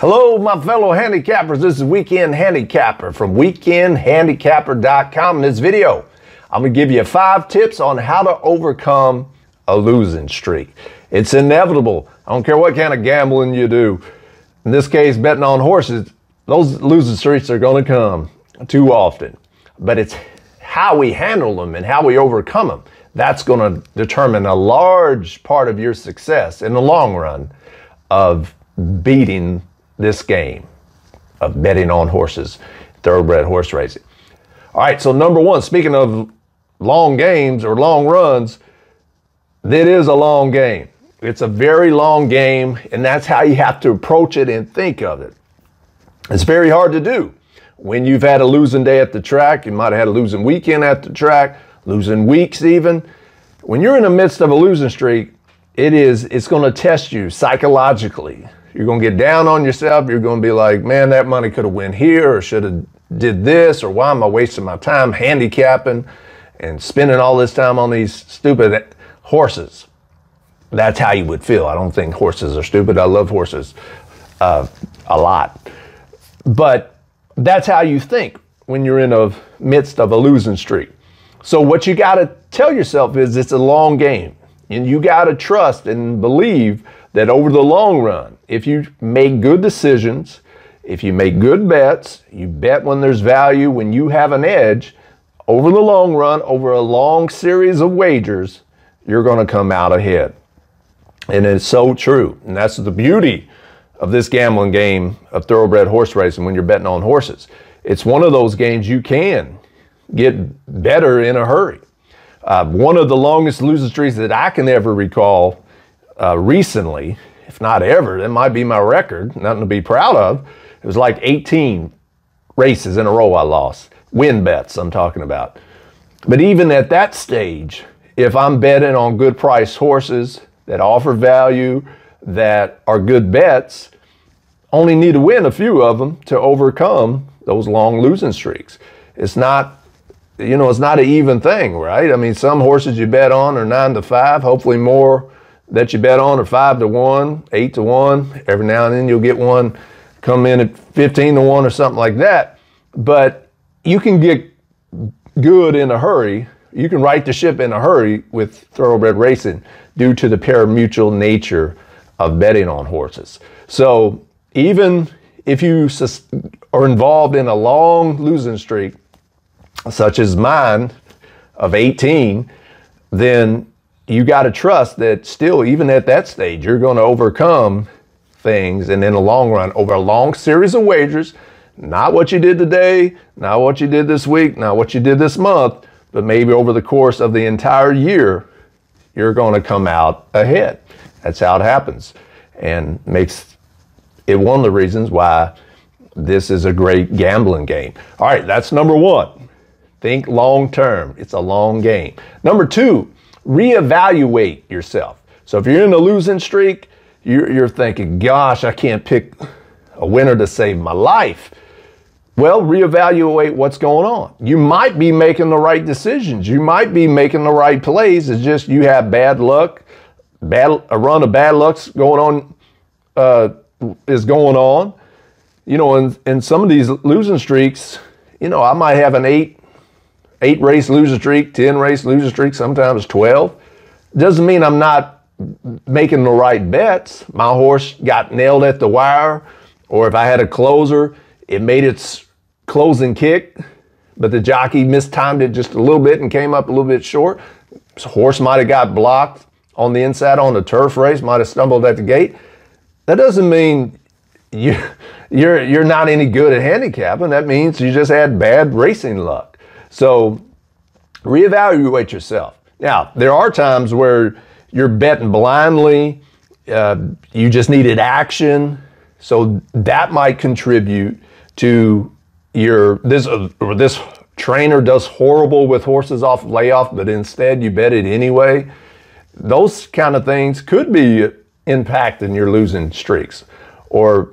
Hello, my fellow handicappers. This is Weekend Handicapper from weekendhandicapper.com. In this video, I'm going to give you 5 tips on how to overcome a losing streak. It's inevitable. I don't care what kind of gambling you do. In this case, betting on horses, those losing streaks are going to come too often. But it's how we handle them and how we overcome them. That's going to determine a large part of your success in the long run of beating this game of betting on horses, thoroughbred horse racing. All right, so number one, speaking of long games or long runs, it is a long game. It's a very long game, and that's how you have to approach it and think of it. It's very hard to do. When you've had a losing day at the track, you might have had a losing weekend at the track, losing weeks even. When you're in the midst of a losing streak, it's going to test you psychologically. You're going to get down on yourself. You're going to be like, man, that money could have went here or should have did this, or why am I wasting my time handicapping and spending all this time on these stupid horses? That's how you would feel. I don't think horses are stupid. I love horses a lot. But that's how you think when you're in the midst of a losing streak. So what you got to tell yourself is it's a long game. And you got to trust and believe that over the long run, if you make good decisions, if you make good bets, you bet when there's value, when you have an edge, over the long run, over a long series of wagers, you're going to come out ahead. And it's so true. And that's the beauty of this gambling game of thoroughbred horse racing when you're betting on horses. It's one of those games you can get better in a hurry. One of the longest losing streaks that I can ever recall recently, if not ever, that might be my record, nothing to be proud of. It was like 18 races in a row I lost. Win bets I'm talking about. But even at that stage, if I'm betting on good price horses that offer value, that are good bets, only need to win a few of them to overcome those long losing streaks. It's not, it's not an even thing, right? I mean, some horses you bet on are 9-5, hopefully more that you bet on are 5-1, 8-1. Every now and then you'll get one come in at 15-1 or something like that. But you can get good in a hurry. You can right the ship in a hurry with thoroughbred racing due to the pari-mutuel nature of betting on horses. So even if you are involved in a long losing streak, such as mine of 18, then you got to trust that still, even at that stage, you're going to overcome things. And in the long run, over a long series of wagers, not what you did today, not what you did this week, not what you did this month, but maybe over the course of the entire year, you're going to come out ahead. That's how it happens. And makes it one of the reasons why this is a great gambling game. All right, that's number one. Think long term. It's a long game. Number two, reevaluate yourself. So if you're in a losing streak, you're thinking, gosh, I can't pick a winner to save my life. Well, reevaluate what's going on. You might be making the right decisions. You might be making the right plays. It's just you have bad luck. A run of bad luck's going on, is going on. In some of these losing streaks, I might have an 8 race losing streak, 10 race losing streak, sometimes 12. Doesn't mean I'm not making the right bets. My horse got nailed at the wire, or if I had a closer, it made its closing kick, but the jockey mistimed it just a little bit and came up a little bit short. So horse might have got blocked on the inside on the turf race, might have stumbled at the gate. That doesn't mean you're not any good at handicapping. That means you just had bad racing luck. So reevaluate yourself. Now, there are times where you're betting blindly. You just needed action. So that might contribute to this trainer does horrible with horses off layoff, but instead you bet it anyway. Those kind of things could be impacting your losing streaks or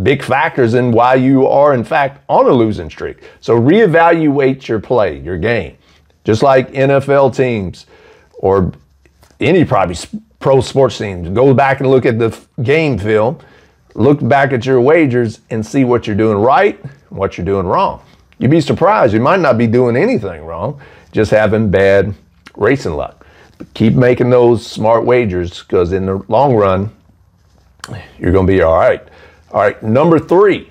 big factors in why you are in fact on a losing streak. So reevaluate your play, your game. Just like NFL teams or any probably pro sports teams, go back and look at the game film. look back at your wagers and see what you're doing right and what you're doing wrong. You'd be surprised. You might not be doing anything wrong, just having bad racing luck. But keep making those smart wagers, because in the long run, you're going to be all right. All right, number three,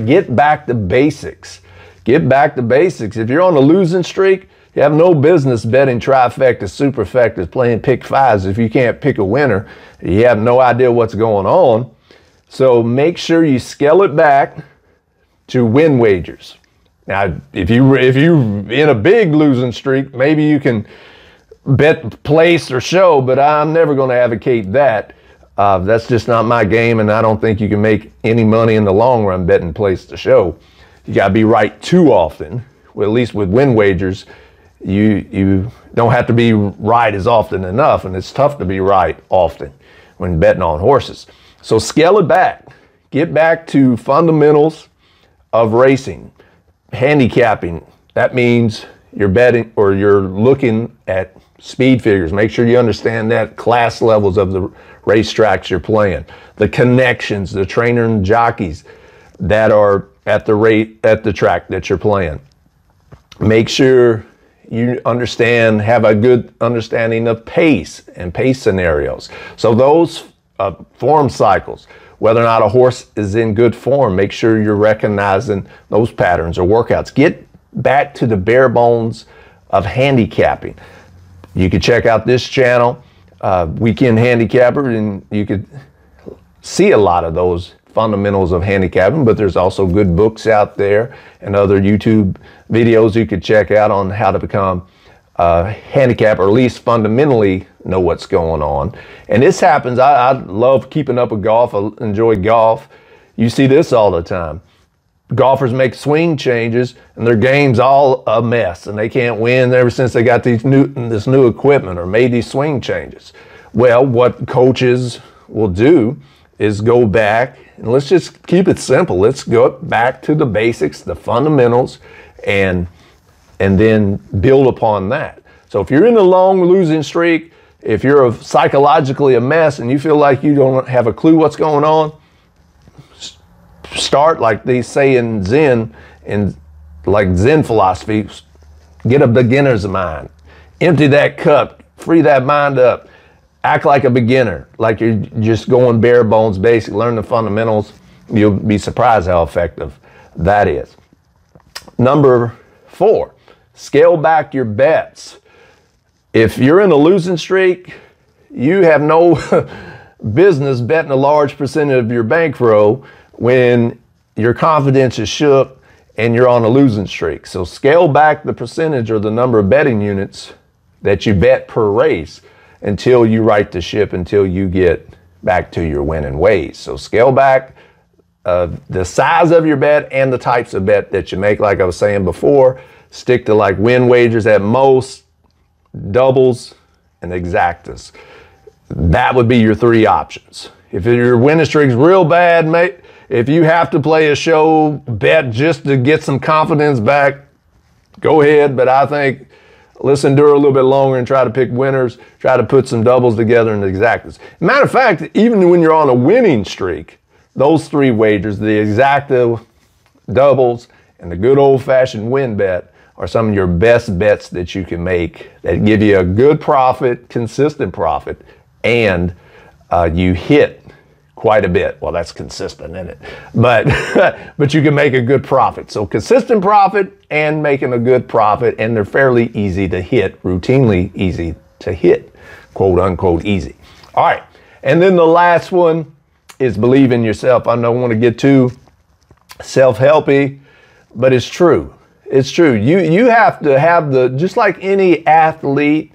get back to basics. Get back to basics. If you're on a losing streak, you have no business betting trifectas, superfectas, playing pick fives. If you can't pick a winner, you have no idea what's going on. So make sure you scale it back to win wagers. Now, if you're in a big losing streak, maybe you can bet place or show, but I'm never going to advocate that. That's just not my game, and I don't think you can make any money in the long run betting place to show. You got to be right too often. Well, at least with win wagers, you don't have to be right as often enough, and it's tough to be right often when betting on horses. So scale it back. Get back to fundamentals of racing. Handicapping, that means you're betting or you're looking at speed figures. Make sure you understand that, class levels of the racetracks you're playing, the connections, the trainer and jockeys that are at the track that you're playing. Make sure you have a good understanding of pace and pace scenarios. So those form cycles, whether or not a horse is in good form, make sure you're recognizing those patterns or workouts. Get back to the bare bones of handicapping. You can check out this channel, Weekend Handicapper, and you could see a lot of those fundamentals of handicapping, but there's also good books out there and other YouTube videos you could check out on how to become a handicapper, or at least fundamentally know what's going on. And this happens, I love keeping up with golf, I enjoy golf. You see this all the time. Golfers make swing changes and their game's all a mess and they can't win ever since they got this new equipment or made these swing changes. Well, what coaches will do is go back, and let's just keep it simple. Let's go back to the basics, the fundamentals, and then build upon that. So if you're in a long losing streak, if you're psychologically a mess and you feel like you don't have a clue what's going on, start like they say in Zen, like Zen philosophy, get a beginner's mind. Empty that cup, free that mind up. Act like a beginner, like you're just going bare bones basic, learn the fundamentals. You'll be surprised how effective that is. Number 4, scale back your bets. If you're in a losing streak, you have no business betting a large percentage of your bankroll when your confidence is shook and you're on a losing streak. So scale back the percentage or the number of betting units that you bet per race until you right the ship, until you get back to your winning ways. So scale back the size of your bet and the types of bet that you make. Like I was saying before, stick to like win wagers at most, doubles, and exactas. That would be your 3 options. If your winning streak's real bad, mate, if you have to play a show bet just to get some confidence back, go ahead. But I think let's endure a little bit longer and try to pick winners, try to put some doubles together in the exactas. Matter of fact, even when you're on a winning streak, those 3 wagers, the exacta, doubles, and the good old-fashioned win bet are some of your best bets that you can make that give you a good profit, consistent profit, and you hit quite a bit. Well, that's consistent, isn't it? But you can make a good profit. So consistent profit and making a good profit, and they're fairly easy to hit, routinely easy to hit, quote unquote easy. All right, and then the last one is believe in yourself. I don't want to get too self-helpy, but it's true. It's true. You have to have just like any athlete,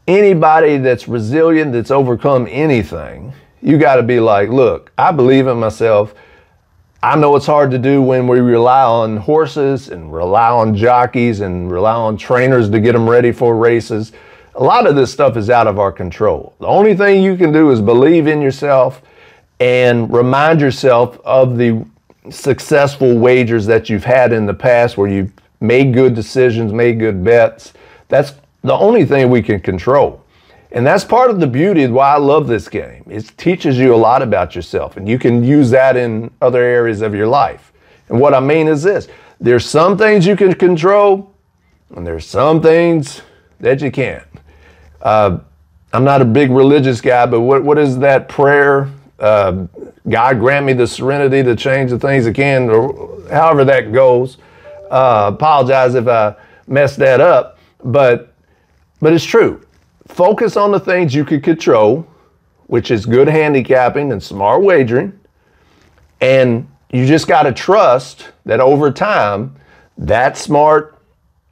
anybody that's resilient, that's overcome anything, you got to be like, look, I believe in myself. I know it's hard to do when we rely on horses and rely on jockeys and rely on trainers to get them ready for races. A lot of this stuff is out of our control. The only thing you can do is believe in yourself and remind yourself of the successful wagers that you've had in the past where you've made good decisions, made good bets. That's the only thing we can control. And that's part of the beauty of why I love this game. It teaches you a lot about yourself, and you can use that in other areas of your life. And what I mean is this: there's some things you can control, and there's some things that you can't. I'm not a big religious guy, but what is that prayer? God grant me the serenity to change the things I can, or however that goes. Apologize if I messed that up, but it's true. Focus on the things you can control, which is good handicapping and smart wagering. And you just got to trust that over time, that smart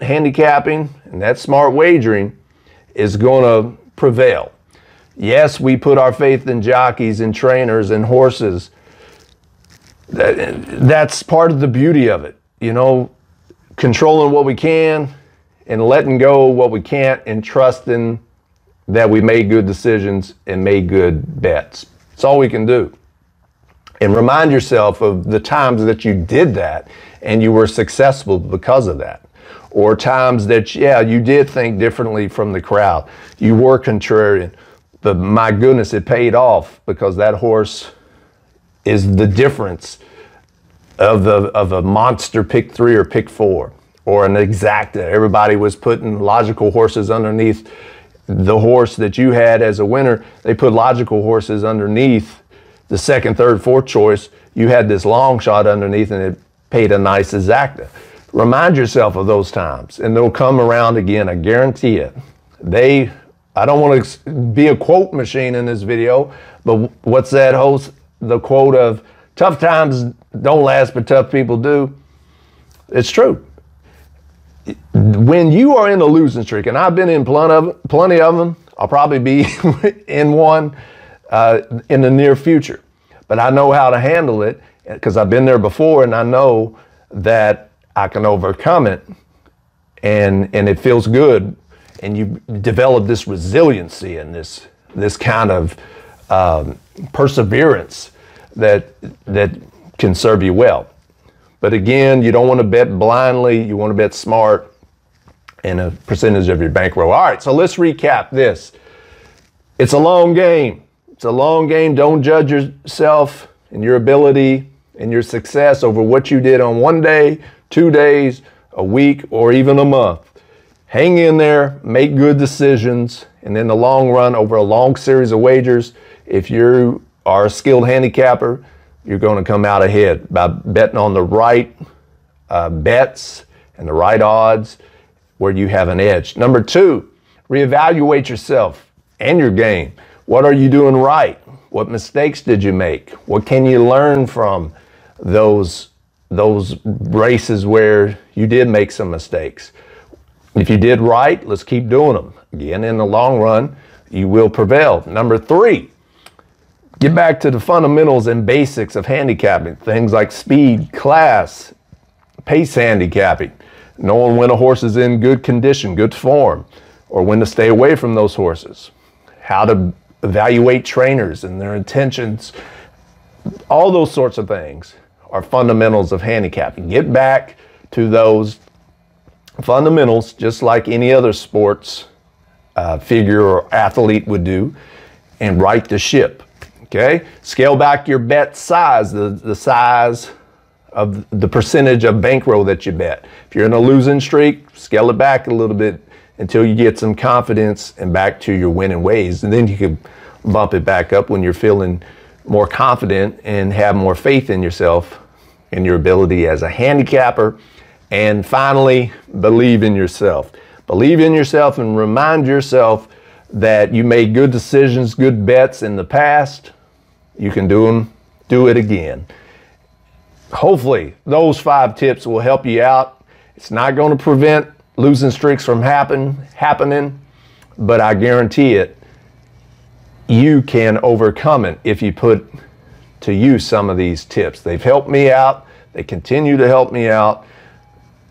handicapping and that smart wagering is going to prevail. Yes, we put our faith in jockeys and trainers and horses. That's part of the beauty of it. You know, controlling what we can and letting go what we can't, and trusting that we made good decisions and made good bets. That's all we can do. And remind yourself of the times that you did that and you were successful because of that. Or times that, yeah, you did think differently from the crowd. You were contrarian, but my goodness, it paid off because that horse is the difference of a monster pick 3 or pick 4, or an exacta. Everybody was putting logical horses underneath the horse that you had as a winner. They put logical horses underneath the second, third, fourth choice. You had this long shot underneath, and it paid a nice exacta. Remind yourself of those times, and they'll come around again. I guarantee it. I don't want to be a quote machine in this video, but what's that the quote of tough times don't last, but tough people do? It's true. When you are in a losing streak, and I've been in plenty of them, I'll probably be in one in the near future. But I know how to handle it because I've been there before, and I know that I can overcome it, and it feels good. And you develop this resiliency and this kind of perseverance that can serve you well. But again, you don't want to bet blindly. You want to bet smart and a percentage of your bankroll. All right, so let's recap this. It's a long game. It's a long game. Don't judge yourself and your ability and your success over what you did on one day, 2 days, a week, or even a month. Hang in there, make good decisions, and in the long run, over a long series of wagers, if you are a skilled handicapper, you're going to come out ahead by betting on the right bets and the right odds where you have an edge. Number 2, reevaluate yourself and your game. What are you doing right? What mistakes did you make? What can you learn from those races where you did make some mistakes? If you did right, let's keep doing them. Again, in the long run, you will prevail. Number 3, get back to the fundamentals and basics of handicapping. Things like speed, class, pace handicapping. Knowing when a horse is in good condition, good form, or when to stay away from those horses. How to evaluate trainers and their intentions. All those sorts of things are fundamentals of handicapping. Get back to those fundamentals, just like any other sports figure or athlete would do, and right the ship. Okay? Scale back your bet size, the size of the percentage of bankroll that you bet. If you're in a losing streak, scale it back a little bit until you get some confidence and back to your winning ways. And then you can bump it back up when you're feeling more confident and have more faith in yourself and your ability as a handicapper. And finally, believe in yourself. Believe in yourself and remind yourself that you made good decisions, good bets in the past. You can do it again. Hopefully, those 5 tips will help you out. It's not going to prevent losing streaks from happening, but I guarantee it, you can overcome it if you put to use some of these tips. They've helped me out. They continue to help me out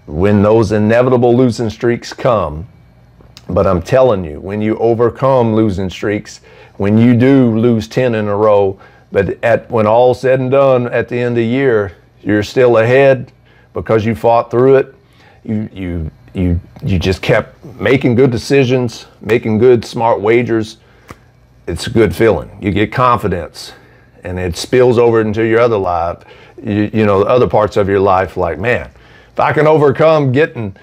when those inevitable losing streaks come. But I'm telling you, when you overcome losing streaks, when you do lose 10 in a row, but when all's said and done at the end of the year, you're still ahead because you fought through it. You you just kept making good decisions, making good smart wagers, it's a good feeling. You get confidence, and it spills over into your other life, you know, other parts of your life. Like, man, if I can overcome getting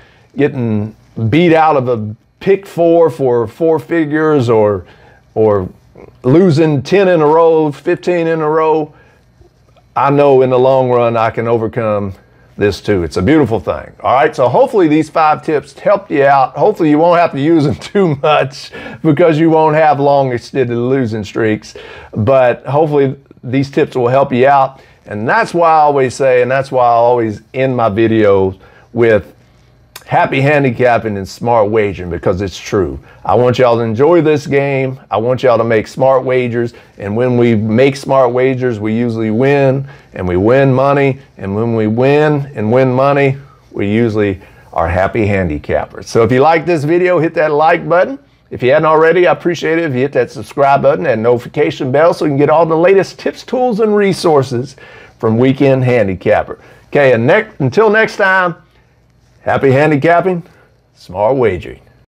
beat out of a pick 4 for 4 figures, or losing 10 in a row, 15 in a row, I know in the long run I can overcome this too. It's a beautiful thing. All right, so hopefully these 5 tips helped you out. Hopefully you won't have to use them too much, because you won't have long extended losing streaks, but hopefully these tips will help you out. And that's why I always say, and that's why I always end my videos with happy handicapping and smart wagering, because it's true. I want y'all to enjoy this game. I want y'all to make smart wagers. And when we make smart wagers, we usually win, and we win money. And when we win and win money, we usually are happy handicappers. So if you like this video, hit that like button. If you hadn't already, I appreciate it if you hit that subscribe button and notification bell so you can get all the latest tips, tools, and resources from Weekend Handicapper. Okay, and until next time, happy handicapping, smart wagering.